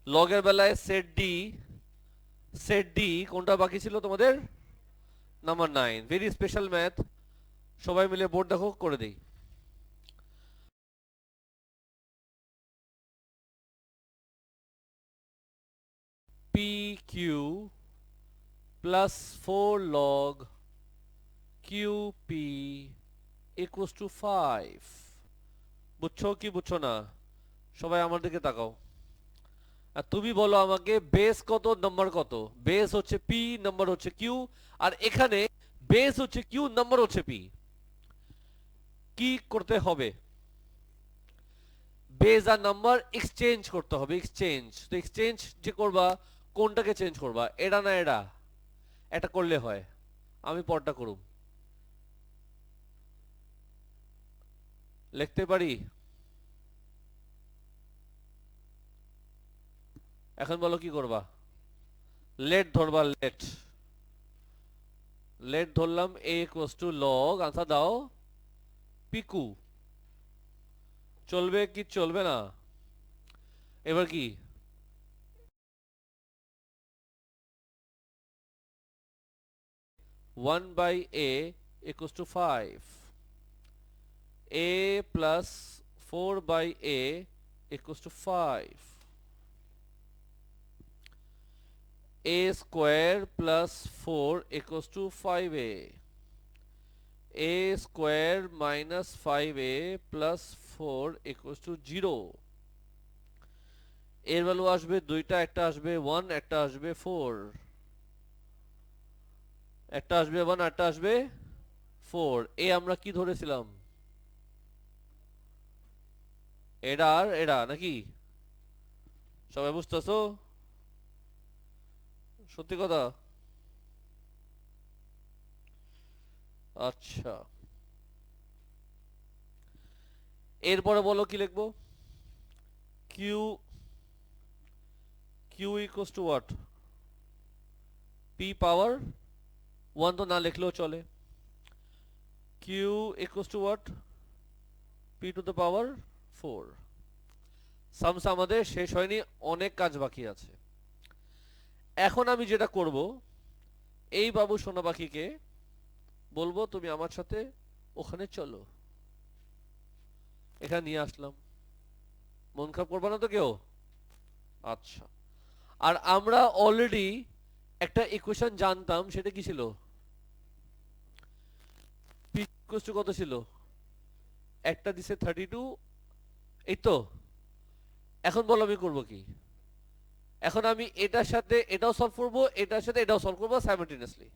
লগের বেলায় set D কোনটা বাকি ছিল তোমাদের? নাম্বার 9। ভেরি স্পেশাল ম্যাথ, সবাই মিলে বোর্ড দেখো, করে দেই। P Q plus 4 log Q P equals to 5। বুঝছো কি বুঝছো না? সবাই আমার দিকে তাকাও। আর তুমি বলো আমাকে বেস কত, নাম্বার কত? বেস হচ্ছে পি, নাম্বার হচ্ছে কিউ। আর এখানে বেস হচ্ছে কিউ, নাম্বার হচ্ছে পি। কি করতে হবে? বেস আর নাম্বার এক্সচেঞ্জ করতে হবে। এক্সচেঞ্জ তো এক্সচেঞ্জ যে করবা, কোনটাকে চেঞ্জ করবা? এটা না এটা? এটা করলে হয়। আমি পরটা করুম, লিখতে পারি। এখন বলো কি করবা? লেট ধরবা, লেট। লেট ধরলাম, এ ইকুয়ালস টু লগ, আনসার দাও, পিকু। চলবে কি চলবে না? এবার কি? 1/a equals to 5. A plus 4/a equals to 5. A square plus 4 equals to 5a. A square minus 5a plus 4 equals to 0. এর ভ্যালু আসবে দুইটা, একটা আসবে 1, একটা আসবে 4। একটা আসবে 1, একটা আসবে 4। এ আমরা কি ধরেছিলাম? এটা আর এটা নাকি? সবাই বুঝতেছো? সত্যি কথা? আচ্ছা, এরপরে বলো কি লিখবো? Q Q equals to what? P power 1 তো না লিখলেও চলে। Q equals to what? P to the power 4। Sums আমাদের শেষ হয়নি, অনেক কাজ বাকি আছে। এখন আমি যেটা করব, এই বাবু সোনা পাখিকে বলবো তুমি আমার সাথে ওখানে চলো। এখানে নিয়ে আসলাম। মন খারাপ করবে না তো কেউ? আচ্ছা। আর আমরা অলরেডি একটা ইকুয়েশন জানতাম, সেটা কি ছিল? পি ইকুয়ালস টু কত ছিল? একটা দিছে 32, এই তো। এখন বলো আমি করব কি? এখন আমি এটার সাথে এটাও সলভ করব, এটার সাথে এটাও সলভ করব সাইমালটেনিয়াসলি।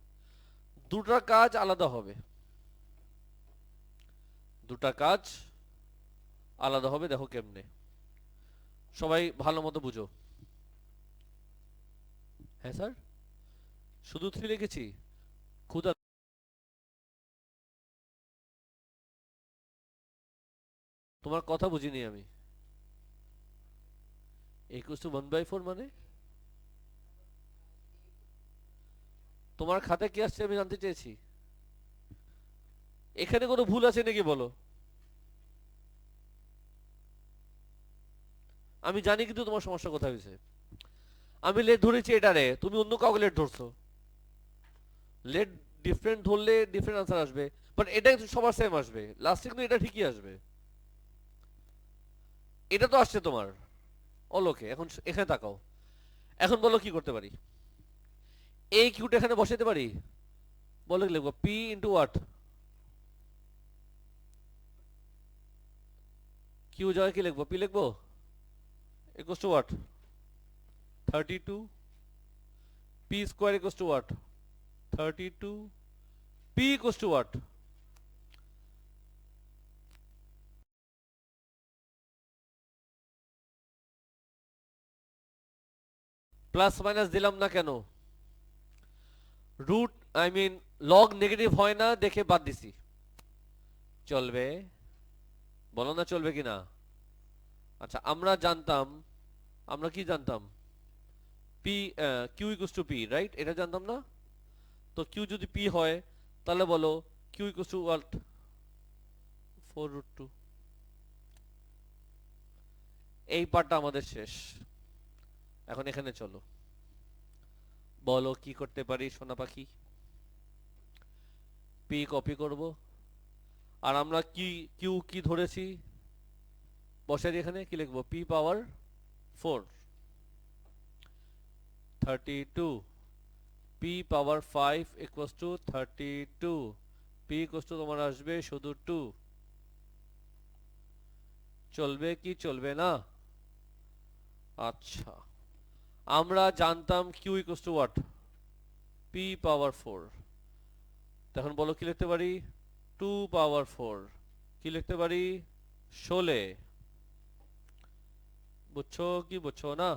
দুটা কাজ আলাদা হবে, দুটা কাজ আলাদা হবে। দেখো কেমনে, সবাই ভালো মতো বুঝো। হ্যাঁ স্যার, শুধু 3 লিখেছি? খুদা, তোমার কথা বুঝিনি আমি। ইকুয়ালস টু 1/4 মানে? তোমার খাতায় কি আসছে আমি জানতে চেয়েছি। এখানে কোনো ভুল আছে নাকি বলো? আমি জানি কিন্তু তোমার সমস্যা কোথায় হয়েছে। আমি লেট ধরেছি এটারে, তুমি অন্য কাউকে লেট ধরছো। লেট ডিফারেন্ট ধরলে ডিফারেন্ট আনসার আসবে, বাট এটা কিন্তু সবার সেম আসবে, লাস্টে কিন্তু এটা ঠিকই আসবে। এটা তো আসছে তোমার অলোকে। এখন এখানে তাকাও। এখন বলো কি করতে পারি? এই কিউটা এখানে বসাতে পারি। বলো কি লিখবো? P into what? কিউ জায়গায় কি লিখবো? পি লিখবো। Equals to what? 32। P square equals to what? 32। P equals to what? Plus minus দিলাম না কেন? Root, I mean log negative হয় না দেখে বাদ দিছি। চলবে? বলো না চলবে কি না? আচ্ছা, আমরা জানতাম, আমরা কি জানতাম? P, Q equals to P, right? এটা জানতাম না? তো কিউ যদি পি হয়, তাহলে বলো কিউ ইকুয়ালস টু হোয়াট? 4√2। এই পার্টটা আমাদের শেষ। এখন এখানে চলো, বলো কি করতে পারি সোনা পাখি। পি কপি করব, আর আমরা কি কিউ কি ধরেছি, বসাই এখানে কি লিখবো, P power 4, 32, P power 5 equals to 32, P equals two তোমার আসবে শুধু 2। চলবে কি চলবে না? আচ্ছা, আমরা জানতাম Q equals to what, P power 4। তখন বলো কি লিখতে পারি, 2 পাওয়ার 4, কি লিখতে পারি, 16। বুঝছো কি বুঝছো না?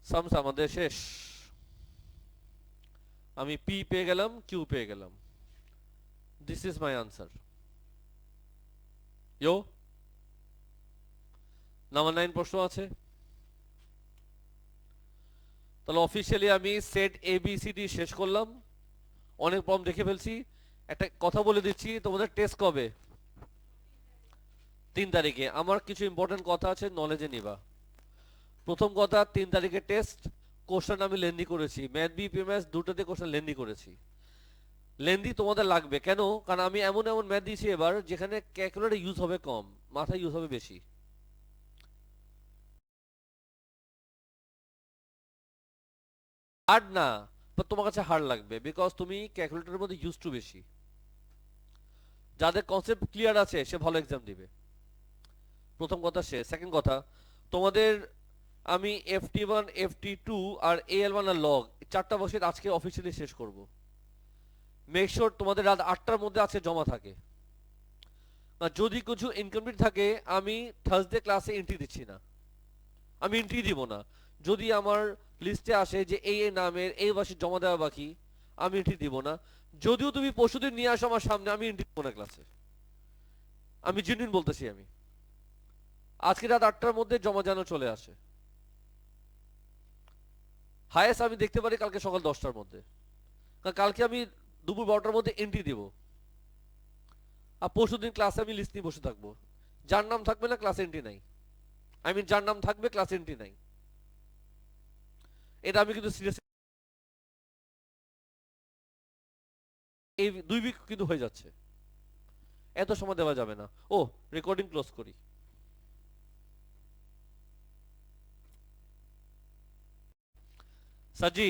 সামস আমাদের শেষ। আমি পি পেয়ে গেলাম, কিউ পেয়ে গেলাম। This is my answer. Yo, number 9 প্রশ্ন আছে। তাহলে অফিসিয়ালি আমি set A B C D শেষ করলাম, অনেক প্রবলেম দেখে ফেলছি। একটা কথা বলে দিচ্ছি, তোমাদের টেস্ট কবে? 3 তারিখে। আমার কিছু ইম্পর্টেন্ট কথা আছে, নলেজে নিবা। প্রথম কথা, 3 তারিখে টেস্ট। কোশ্চেন আমি লেন্দি করেছি, ম্যাথ বি পিএমএস দুটোতে কোশ্চেন লেন্দি করেছি। লেন্দি তোমাদের লাগবে কেন? কারণ আমি এমন এমন ম্যাথ দিয়েছি এবার যেখানে ক্যালকুলেটর ইউজ হবে কম, মাথা ইউজ হবে বেশি। হার্ড না, বাট তোমার কাছে হার্ড লাগবে, বিকজ তুমি ক্যালকুলেটরের মধ্যে ইউজ টু বেশি। যাদের কনসেপ্ট ক্লিয়ার আছে সে ভালো এক্সাম দিবে। প্রথম কথা সে। সেকেন্ড কথা, তোমাদের আমি FT1 FT2 আর AL1 আর লগ 4টা বছর আজকে অফিসিয়ালি শেষ করব। মেক শিওর তোমাদের রাত 8টার মধ্যে আজকে জমা থাকে। যদি কিছু ইনকমপ্লিট থাকে আমি থার্সডে ক্লাসে এন্ট্রি দিচ্ছি না, আমি এন্ট্রি দিব না। যদি আমার লিস্টে আসে যে এই এই নামের এই মাসে জমা দেওয়া বাকি, আমি এন্ট্রি দিব না। যদিও তুমি পরশুদিন নিয়ে আসো আমার সামনে, আমি এন্ট্রি দিব না ক্লাসে। আমি জেনুইন বলতেছি, আমি আজকে রাত 8টার মধ্যে জমা যেন চলে আসে। হায়েস্ট আমি দেখতে পারি কালকে সকাল 10টার মধ্যে, কারণ কালকে আমি দুপুর 12টার মধ্যে এন্ট্রি দিব। আর পরশুদিন ক্লাসে আমি লিস্ট নিয়ে বসে থাকবো, যার নাম থাকবে না ক্লাস এন্ট্রি নাই। আই মিন যার নাম থাকবে ক্লাস এন্ট্রি নাই। এটা আমি কিন্তু সিরিয়াস, এই 2 উইক কিন্তু হয়ে যাচ্ছে, এত সময় দেওয়া যাবে না। ও, রেকর্ডিং ক্লোজ করি। সাজি।